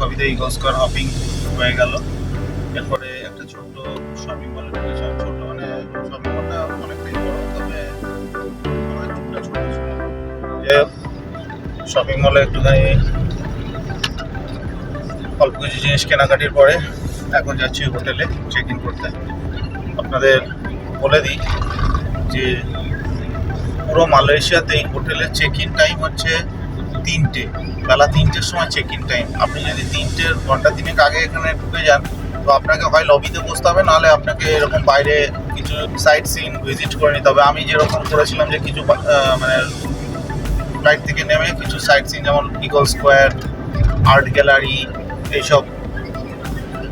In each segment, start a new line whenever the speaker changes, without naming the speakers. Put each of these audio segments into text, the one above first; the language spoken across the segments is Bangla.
লঙ্কাভিতে ইগল স্কোয়ার হপিং হয়ে গেল। এরপরে একটা ছোট্ট শপিং মলে ঢুকেছিলাম। ছোট মানে শপিং মলটা অনেকটাই বড়, তবে আমার টুকটা ছোট ছিল। যাই হোক, শপিং মলে একটুখানি অল্প কিছু জিনিস কেনাকাটির পরে এখন যাচ্ছি হোটেলে চেক ইন করতে। আপনাদের বলে দিই যে পুরো মালয়েশিয়াতেই হোটেলের চেক ইন টাইম হচ্ছে 3টে, বেলা 3টের সময় চেক ইন টাইম। আপনি যদি 3টের ঘন্টা 3 আগে এখানে ঢুকে যান, তো আপনাকে হয় লবিতে বসতে হবে, নাহলে আপনাকে এরকম বাইরে কিছু সাইট সিন ভিজিট করে নিতে হবে। আমি যেরকম করেছিলাম যে কিছু মানে ফ্লাইট থেকে নেমে কিছু সাইট সিন, যেমন ইগল স্কোয়ার, আর্ট গ্যালারি, এইসব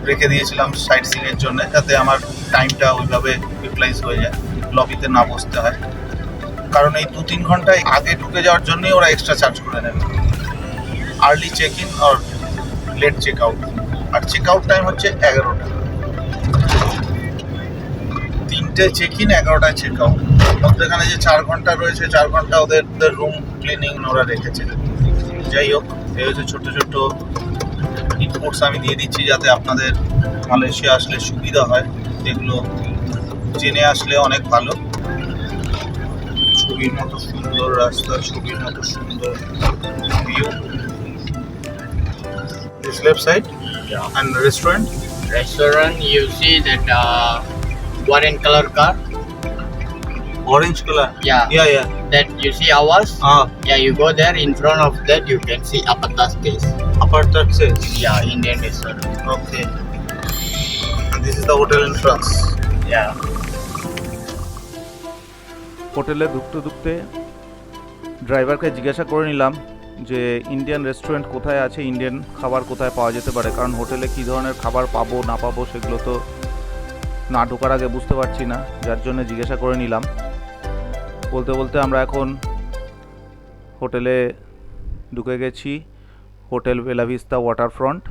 রেখে দিয়েছিলাম সাইট সিনের জন্য, যাতে আমার টাইমটা ওইভাবে ইউটিলাইজ হয়ে যায়, লবিতে না বসতে হয়। কারণ এই 2-3 ঘন্টায় আগে ঢুকে যাওয়ার জন্যই ওরা এক্সট্রা চার্জ করে নেবে, আর্লি চেক ইন আর লেট চেক আউট। আর চেক আউট টাইম হচ্ছে 11টা। 3টে চেক ইন, 11টায় চেক আউট। মধ্যেখানে যে 4 ঘন্টা রয়েছে, 4 ঘন্টা ওদের রুম ক্লিনিং ওরা রেখেছে। যাই হোক, এই হচ্ছে ছোট্ট ছোট্ট ইনপুটস আমি দিয়ে দিচ্ছি, যাতে আপনাদের মালয়েশিয়া আসলে সুবিধা হয়। এগুলো জেনে আসলে অনেক ভালো। ছবির মতো সুন্দর রাস্তা, ছবির মতো সুন্দর view. This left side,
Yeah.
and restaurant.
Restaurant, you see that orange color car?
Orange color.
Yeah.
Yeah.
That you see ours?
Ah,
Yeah, you go there. In front of that, you can see Apatas Case.
upper third says.
Yeah, Indian restaurant.
Okay. And this is the hotel entrance.
Yeah.
হোটেলে ঢুকতে ঢুকতে ড্রাইভারকে জিজ্ঞাসা করে নিলাম যে ইন্ডিয়ান রেস্টুরেন্ট কোথায় আছে, ইন্ডিয়ান খাবার কোথায় পাওয়া যেতে পারে। কারণ হোটেলে কী ধরনের খাবার পাবো না পাবো সেগুলো তো না ঢোকার আগে বুঝতে পারছি না, যার জন্য জিজ্ঞাসা করে নিলাম। বলতে বলতে আমরা এখন হোটেলে ঢুকে গেছি, হোটেল বেলা ভিস্তা ওয়াটারফ্রন্ট।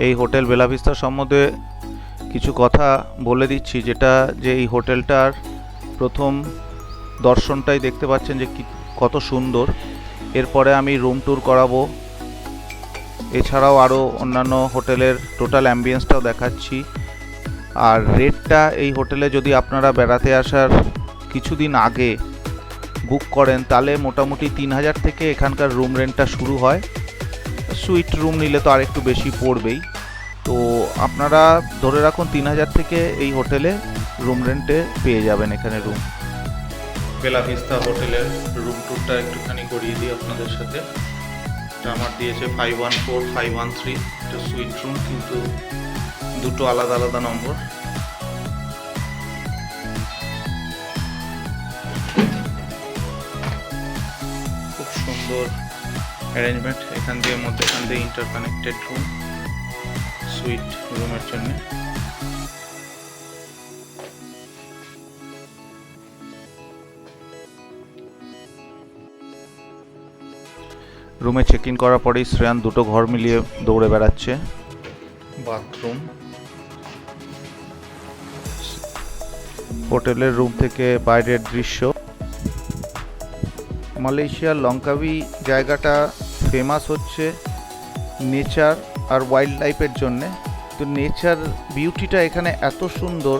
এই হোটেল বেলা ভিস্তা সম্বন্ধে কিছু কথা বলে দিচ্ছি, যেটা যে এই হোটেলটার প্রথম দর্শনটাই দেখতে পাচ্ছেন যে কত সুন্দর। এরপরে আমি রুম ট্যুর করাবো, এছাড়াও আরও অন্যান্য হোটেলের টোটাল অ্যাম্বিয়েন্সটাও দেখাচ্ছি। আর রেটটা এই হোটেলে যদি আপনারা বেড়াতে আসার কিছুদিন আগে বুক করেন, তাহলে মোটামুটি 3000 থেকে এখানকার রুম রেন্টটা শুরু হয়। সুইট রুম নিলে তো আর একটু বেশি পড়বেই। তো আপনারা ধরে রাখুন 3000 থেকে এই হোটেলে রুম রেন্টে পেয়ে যাবেন এখানে রুম। বেলা ভিস্তা হোটেলের রুম ট্যুরটা একটুখানি করিয়ে দিই আপনাদের সাথে। এটা আমার দিয়েছে 514, 513। এটা সুইট রুম, কিন্তু দুটো আলাদা আলাদা নম্বর। খুব সুন্দর অ্যারেঞ্জমেন্ট। এখান দিয়ে মধ্যেখান দিয়ে ইন্টারকানেক্টেড রুম সুইট রুমের জন্য। রুমে চেক ইন করার পরেই শ্রেয়ান দুটো ঘর মিলিয়ে দৌড়ে বেড়াচ্ছে। বাথরুম, হোটেলের রুম থেকে বাইরের দৃশ্য। মালয়েশিয়ার লঙ্কাভি জায়গাটা ফেমাস হচ্ছে নেচার আর ওয়াইল্ড লাইফের জন্যে। তো নেচার বিউটিটা এখানে এত সুন্দর,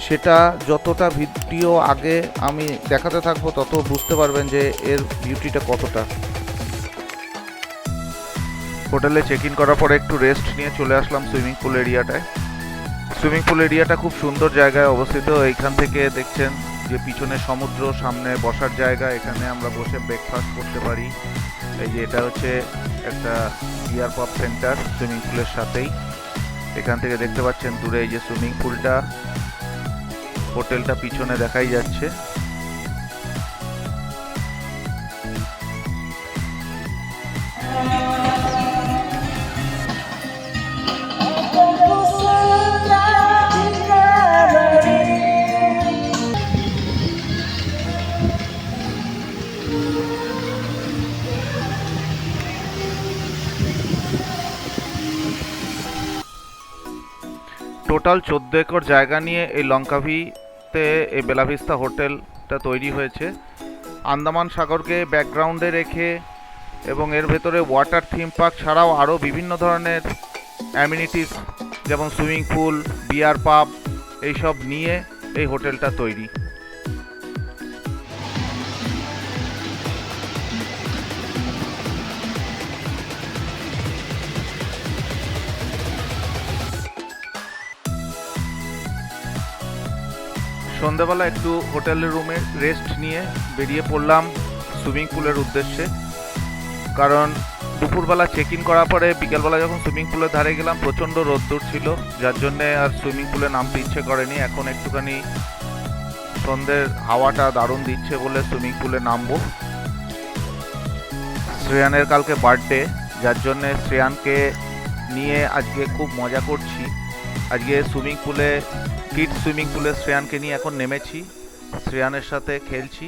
সেটা যতটা ভিডিও আগে আমি দেখাতে থাকবো তত বুঝতে পারবেন যে এর বিউটিটা কতটা। হোটেলে চেক ইন করার পরে একটু রেস্ট নিয়ে চলে আসলাম সুইমিং পুল এরিয়াটায়। সুইমিং পুল এরিয়াটা খুব সুন্দর জায়গায় অবস্থিত। এইখান থেকে দেখছেন যে পিছনে সমুদ্র, সামনে বসার জায়গা, এখানে আমরা বসে ব্রেকফাস্ট করতে পারি। এই যে এটা হচ্ছে একটা বিয়ার পাব সেন্টার সুইমিং পুলের সাথেই। এখান থেকে দেখতে পাচ্ছেন দূরে এই যে সুইমিং পুলটা, হোটেলটা পিছনে দেখাই যাচ্ছে। টোটাল 14 একর জায়গা নিয়ে এই লঙ্কাভিতে এই বেলা ভিস্তা হোটেলটা তৈরি হয়েছে। আন্দামান সাগরকে ব্যাকগ্রাউন্ডে রেখে এবং এর ভেতরে ওয়াটার থিম পার্ক ছাড়াও আরও বিভিন্ন ধরনের অ্যামিনিটিস যেমন সুইমিং পুল, বিয়ার পাব এইসব নিয়ে এই হোটেলটা তৈরি। সন্ধেবেলা একটু হোটেলের রুমে রেস্ট নিয়ে বেরিয়ে পড়লাম সুইমিং পুলের উদ্দেশ্যে, কারণ দুপুরবেলা চেক ইন করার পরে বিকেলবেলা যখন সুইমিং পুলের ধারে গেলাম প্রচণ্ড রোদ্দুর ছিল, যার জন্যে আর সুইমিং পুলে নামতে ইচ্ছে করেনি। এখন একটুখানি সন্ধ্যের হাওয়াটা দারুণ দিচ্ছে বলে সুইমিং পুলে নামবো। শ্রেয়ানের কালকে বার্থডে, যার জন্যে শ্রেয়ানকে নিয়ে আজকে খুব মজা করছি। আজকে সুইমিং পুলে, কিডস সুইমিং পুলে শ্রেয়ানকে নিয়ে এখন নেমেছি, শ্রেয়ানের সাথে খেলছি।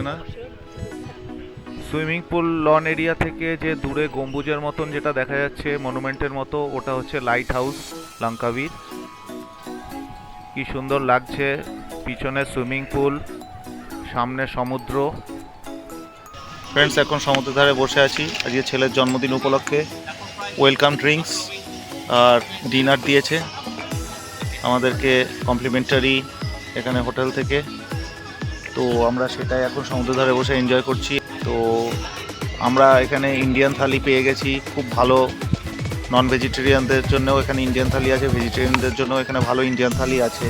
না, সুইমিং পুল লন এরিয়া থেকে যে দূরে গম্বুজের মতন যেটা দেখা যাচ্ছে মনুমেন্টের মতো, ওটা হচ্ছে লাইট হাউস লঙ্কাবীর। কি সুন্দর লাগছে, পিছনে সুইমিং পুল, সামনে সমুদ্র। ফ্রেন্ডস, এখন সমুদ্রের ধারে বসে আছি। আজকে ছেলের জন্মদিন উপলক্ষে ওয়েলকাম ড্রিঙ্কস আর ডিনার দিয়েছে আমাদেরকে কমপ্লিমেন্টারি এখানে হোটেল থেকে। তো আমরা সেটাই এখন সমুদ্রের ধারে বসে এনজয় করছি। তো আমরা এখানে ইন্ডিয়ান থালি পেয়ে গেছি, খুব ভালো। নন ভেজিটেরিয়ানদের জন্যও এখানে ইন্ডিয়ান থালি আছে, ভেজিটেরিয়ানদের জন্য এখানে ভালো ইন্ডিয়ান থালি আছে।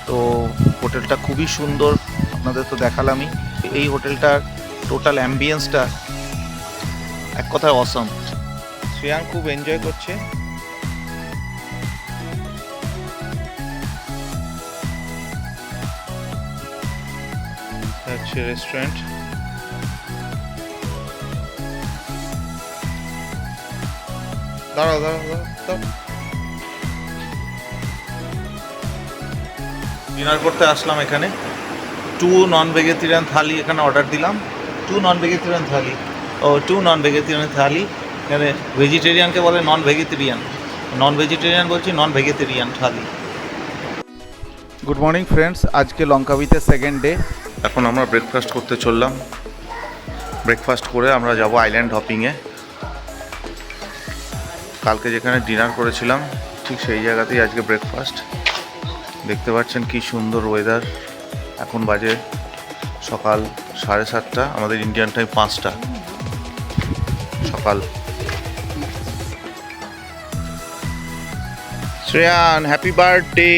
তো হোটেলটা খুবই সুন্দর, আপনাদের তো দেখালামই। এই হোটেলটার টোটাল অ্যাম্বিয়েন্সটা এক কথায় অসম। শ্রেয়ান খুব এনজয় করছে। হচ্ছে রেস্টুরেন্ট। দাঁড়াও ডিনার করতে আসলাম এখানে। 2 নন ভেজিটেরিয়ান থালি এখানে অর্ডার দিলাম। 2 নন ভেজিটেরিয়ান থালি, 2 নন ভেজিটেরিয়ান থালি। এখানে ভেজিটেরিয়ানকে বলে নন ভেজিটেরিয়ান, নন ভেজিটেরিয়ান বলছি নন ভেজিটেরিয়ান থালি। গুড মর্নিং ফ্রেন্ডস, আজকে লঙ্কাবিতে সেকেন্ড ডে। এখন আমরা ব্রেকফাস্ট করতে চললাম। ব্রেকফাস্ট করে আমরা যাব আইল্যান্ড হপিংয়ে। কালকে যেখানে ডিনার করেছিলাম ঠিক সেই জায়গাতেই আজকে ব্রেকফাস্ট। দেখতে পাচ্ছেন কি সুন্দর ওয়েদার। এখন বাজে সকাল 7:30, আমাদের ইন্ডিয়ান টাইম 5টা সকাল। Shreyan, happy birthday.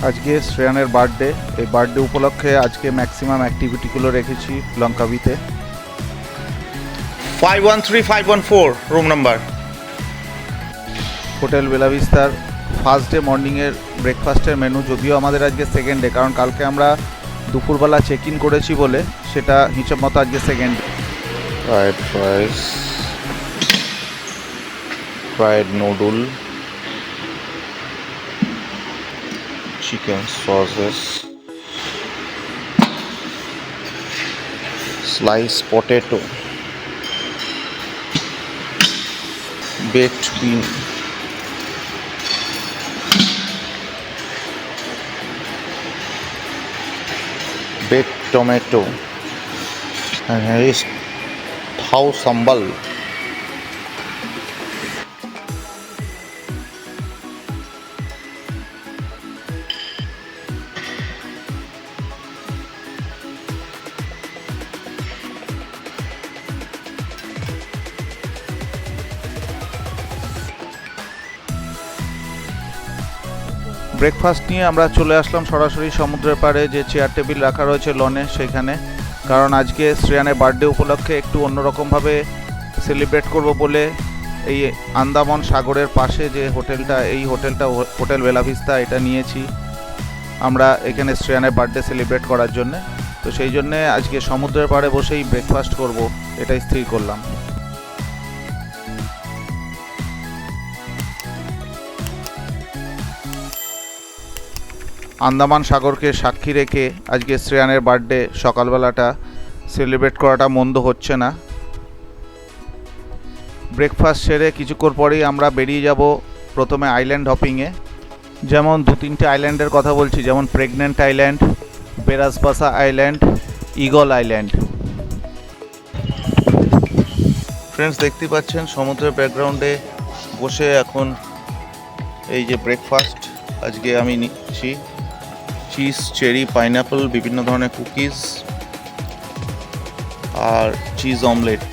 আজকে শ্রেয়ানের বার্থডে। এই বার্থডে উপলক্ষে আজকে ম্যাক্সিমাম অ্যাক্টিভিটিগুলো রেখেছি লঙ্কাবিতে। 513-514 রুম নাম্বার। হোটেল বেলাভিস্তার ফার্স্ট ডে মর্নিংয়ের ব্রেকফাস্টের মেনু, যদিও আমাদের আজকে সেকেন্ড ডে, কারণ কালকে আমরা দুপুরবেলা চেক ইন করেছি বলে সেটা হিসাব মতো আজকে second day. Fried rice, fried noodle, chicken sauces, sliced potato, baked bean, baked tomato, and here is thau sambal. Breakfast নিয়ে আমরা চলে আসলাম সরাসরি সমুদ্রের পাড়ে, যে চেয়ার টেবিল রাখা রয়েছে লনে সেখানে, কারণ আজকে শ্রেয়ানের বার্থডে উপলক্ষে একটু অন্যরকমভাবে সেলিব্রেট করব বলে এই আন্দামান সাগরের পাশে যে হোটেলটা, এই হোটেলটা হোটেল বেলা ভিস্তা, এটা নিয়েছি আমরা এখানে শ্রেয়ানের বার্থডে সেলিব্রেট করার জন্য। তো সেই জন্যে আজকে সমুদ্রের পাড়ে বসেই ব্রেকফাস্ট করব, এটাই স্থির করলাম। আন্দামান সাগরকে সাক্ষী রেখে আজকে শ্রেয়ানের বার্থডে সকালবেলাটা সেলিব্রেট করাটা মন্দ হচ্ছে না। ব্রেকফাস্ট সেরে কিছুক্ষণ পরেই আমরা বেরিয়ে যাব প্রথমে আইল্যান্ড হপিংয়ে। যেমন 2-3টে আইল্যান্ডের কথা বলছি, যেমন প্রেগনেন্ট আইল্যান্ড, বেরাসবাসা আইল্যান্ড, ইগল আইল্যান্ড। ফ্রেন্ডস, দেখতে পাচ্ছেন সমুদ্রের ব্যাকগ্রাউন্ডে বসে এখন এই যে ব্রেকফাস্ট আজকে আমি নিচ্ছি, চিজ, চেরি, পাইনাপল, বিভিন্ন ধরনের কুকিজ আর চিজ অমলেট।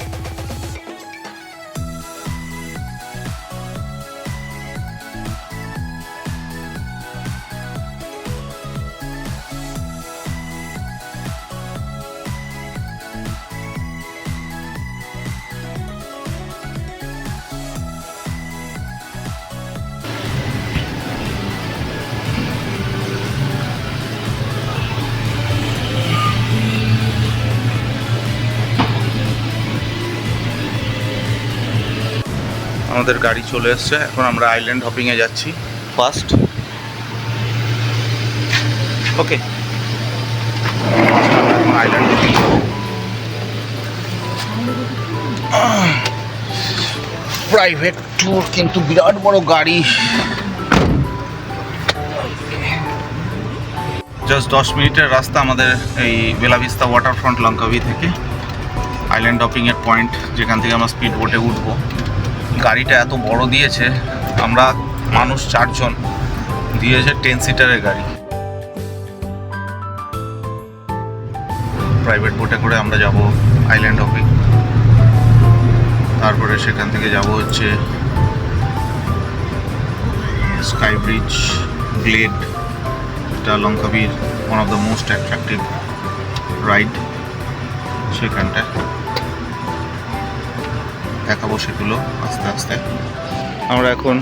আমাদের গাড়ি চলে এসছে, এখন আমরা আইল্যান্ড হপিংয়ে যাচ্ছি ফার্স্ট। ওকে, এখন আইল্যান্ড হপিং প্রাইভেট ট্যুর, কিন্তু বিরাট বড় গাড়ি। জাস্ট 10 মিনিটের রাস্তা আমাদের এই বেলা ভিস্তা ওয়াটারফ্রন্ট লঙ্কাভি থেকে আইল্যান্ড হপিংয়ের পয়েন্ট, যেখান থেকে আমরা স্পিড বোটে উঠবো। গাড়িটা এত বড় দিয়েছে, আমরা মানুষ 4 জন, দিয়েছে 10 সিটারের গাড়ি। প্রাইভেট বোটে করে আমরা যাব আইল্যান্ড হপিং, তারপরে সেখান থেকে যাব হচ্ছে স্কাই ব্রিজ, গ্লেড, এটা লঙ্কাভির one of the most attractive ride. সেখানটা দেখাবো সেগুলো আস্তে আস্তে। আমরা এখন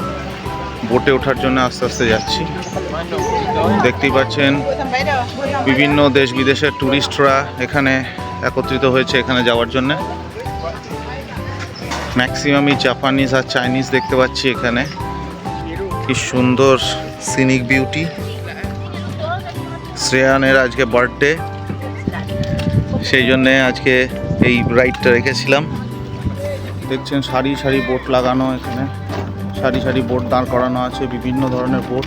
বোটে ওঠার জন্য আস্তে আস্তে যাচ্ছি। দেখতেই পাচ্ছেন বিভিন্ন দেশ বিদেশের ট্যুরিস্টরা এখানে একত্রিত হয়েছে এখানে যাওয়ার জন্য। ম্যাক্সিমামই জাপানিজ আর চাইনিজ দেখতে পাচ্ছি এখানে। কি সুন্দর সিনিক বিউটি। শ্রেয়ানের আজকে বার্থডে, সেই জন্যে আজকে এই রাইডটা রেখেছিলাম। দেখছেন সারি সারি বোট লাগানো, এখানে সারি সারি বোট দাঁড় করানো আছে, বিভিন্ন ধরনের বোট,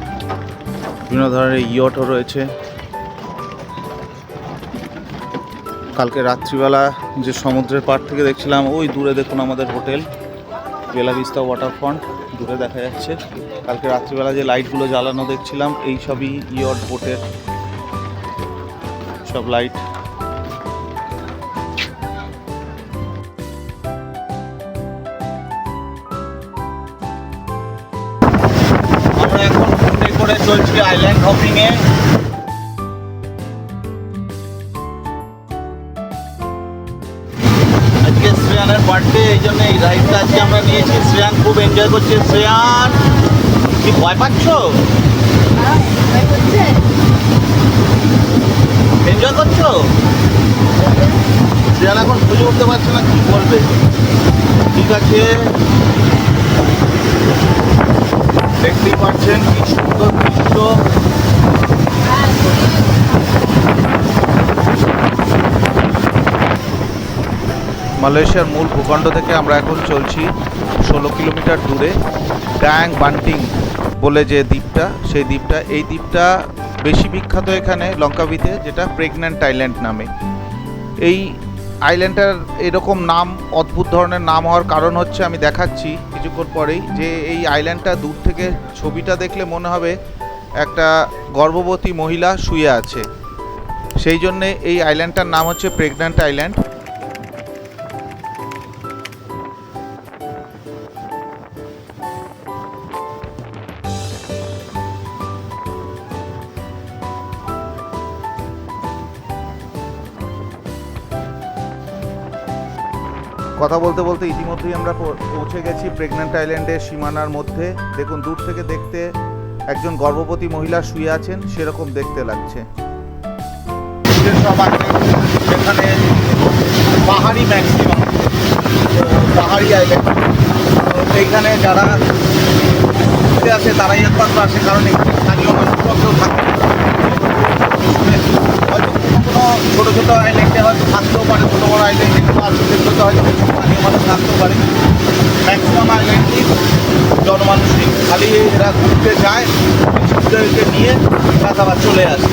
বিভিন্ন ধরনের ইয়টও রয়েছে। কালকে রাত্রিবেলা যে সমুদ্রের পাড় থেকে দেখছিলাম, ওই দূরে দেখুন আমাদের হোটেল বেলা ভিস্তা ওয়াটারফ্রন্ট দূরে দেখা যাচ্ছে। কালকে রাত্রিবেলা যে লাইটগুলো জ্বালানো দেখছিলাম, এই সবই ইয়ট বোটের সব লাইট। আমরা এখন বোটে করে চলছি আইল্যান্ড হপিংয়ে। আজকে শ্রেয়ানের বার্থডে, এই জন্য এই রাইডটা আজকে আমরা নিয়েছি। শ্রেয়ান খুব এনজয় করছে। শ্রেয়ান, কি ভয় পাচ্ছ? এনজয় করছো? শ্রেয়ান এখন বুঝে উঠতে পারছে না কি করবে। ঠিক আছে, দেখতেই পাচ্ছেন কি সুন্দর দৃশ্য। মালয়েশিয়ার মূল ভূখণ্ড থেকে আমরা এখন চলছি 16 কিলোমিটার দূরে ডায়াং বান্টিং বলে যে দ্বীপটা, সেই দ্বীপটা, এই দ্বীপটা বেশি বিখ্যাত এখানে লঙ্কাভিতে, যেটা প্রেগন্যান্ট আইল্যান্ড নামে। এই আইল্যান্ডটার এরকম নাম, অদ্ভুত ধরনের নাম হওয়ার কারণ হচ্ছে, আমি দেখাচ্ছি কিছুক্ষণ পরেই, যে এই আইল্যান্ডটা দূর থেকে ছবিটা দেখলে মনে হবে একটা গর্ভবতী মহিলা শুয়ে আছে, সেই জন্যে এই আইল্যান্ডটার নাম হচ্ছে প্রেগন্যান্ট আইল্যান্ড। কথা বলতে বলতে ইতিমধ্যেই আমরা পৌঁছে গেছি প্রেগন্যান্ট আইল্যান্ডের সীমানার মধ্যে। দেখুন, দূর থেকে দেখতে একজন গর্ভবতী মহিলা শুয়ে আছেন সেরকম দেখতে লাগছে।
এখানে পাহাড়ি ম্যাক্সিমাম, পাহাড়ি আইল্যান্ড, এইখানে যারা ঘুরতে আসে তারাই একমাত্র আসে, কারণ এখানে স্থানীয় মানুষরাও থাকে। হয়তো কোনো ছোটো ছোটো আইল্যান্ডে হয়তো থাকতেও পারে, ছোটো বড়ো আইল্যান্ডে আছে, সেগুলোতে হয়তো স্থানীয় মানুষ থাকতেও পারে। ম্যাক্সিমাম আইল্যান্ডই জনমানুষ নেই, খালি এরা ঘুরতে যায়, শিশুদেরকে নিয়ে তারা আবার চলে আসে।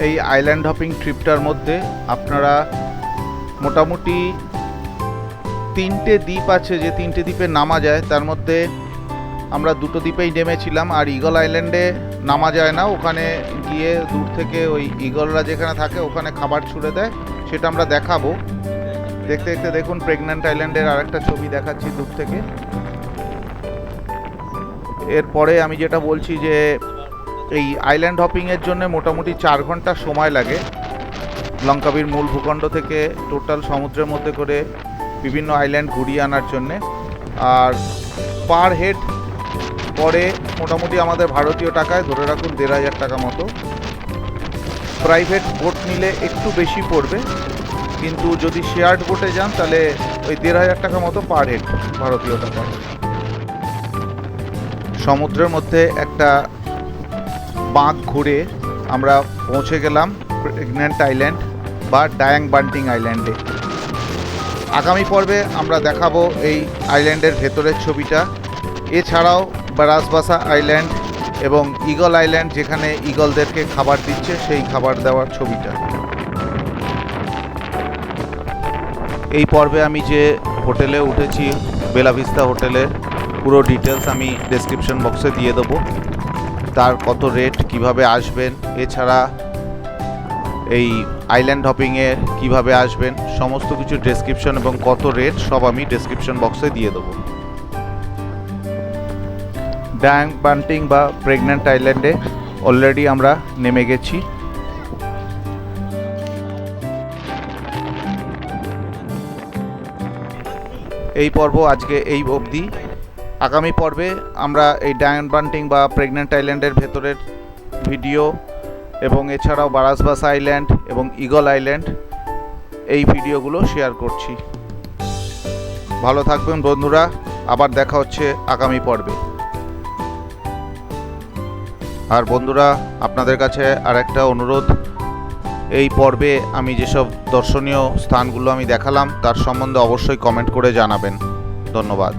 এই আইল্যান্ড হপিং ট্রিপটার মধ্যে আপনারা মোটামুটি 3টে দ্বীপ আছে, যে 3টে দ্বীপে নামা যায়, তার মধ্যে আমরা 2টো দ্বীপেই নেমেছিলাম। আর ঈগল আইল্যান্ডে নামা যায় না, ওখানে গিয়ে দূর থেকে ওই ঈগলরা যেখানে থাকে ওখানে খাবার ছুড়ে দেয়, সেটা আমরা দেখাবো। দেখতে দেখতে দেখুন প্রেগন্যান্ট আইল্যান্ডের আরেকটা ছবি দেখাচ্ছি দূর থেকে। এরপরে আমি যেটা বলছি যে এই আইল্যান্ড হপিংয়ের জন্য মোটামুটি 4 ঘন্টা সময় লাগে লঙ্কাভির মূল ভূখণ্ড থেকে টোটাল সমুদ্রের মধ্যে করে বিভিন্ন আইল্যান্ড ঘুরিয়ে আনার জন্যে। আর পার হেড পরে মোটামুটি আমাদের ভারতীয় টাকায় ধরে রাখুন 1500 টাকা মতো। প্রাইভেট বোট নিলে একটু বেশি পড়বে, কিন্তু যদি শেয়ার্ড বোটে যান তাহলে ওই 1500 টাকা মতো পার হেড ভারতীয় টাকা। সমুদ্রের মধ্যে একটা বাঁক ঘুরে আমরা পৌঁছে গেলাম প্রেগন্যান্ট আইল্যান্ড বা ডায়াং বান্টিং আইল্যান্ডে। আগামী পর্বে আমরা দেখাবো এই আইল্যান্ডের ভেতরের ছবিটা, এছাড়াও বারাসবাসা আইল্যান্ড এবং ঈগল আইল্যান্ড, যেখানে ঈগলদেরকে খাবার দিচ্ছে সেই খাবার দেওয়ার ছবিটা। এই পর্বে আমি যে হোটেলে উঠেছি, বেলা ভিস্তা হোটেলের পুরো ডিটেলস আমি ডেসক্রিপশন বক্সে দিয়ে দেবো। তার কত রেট, কিভাবে আসবেন, এছাড়া এই আইল্যান্ড হপিংয়ে কিভাবে আসবেন, সমস্ত কিছু ডেসক্রিপশন এবং কত রেট সব আমি ডেসক্রিপশন বক্সে দিয়ে দেবো। ডায়াং বান্টিং বা প্রেগন্যান্ট আইল্যান্ডে অলরেডি আমরা নেমে গেছি। এই পর্ব আজকে এই অবধি। আগামী পর্বে আমরা এই ডায়াং বান্টিং বা প্রেগন্যান্ট আইল্যান্ডের ভেতরের ভিডিও এবং এছাড়াও বারাসবাসা আইল্যান্ড এবং ঈগল আইল্যান্ড এই ভিডিওগুলো শেয়ার করছি। ভালো থাকবেন বন্ধুরা, আবার দেখা হচ্ছে আগামী পর্বে। আর বন্ধুরা, আপনাদের কাছে আর একটা অনুরোধ, এই পর্বে আমি যেসব দর্শনীয় স্থানগুলো আমি দেখালাম তার সম্বন্ধে অবশ্যই কমেন্ট করে জানাবেন। ধন্যবাদ।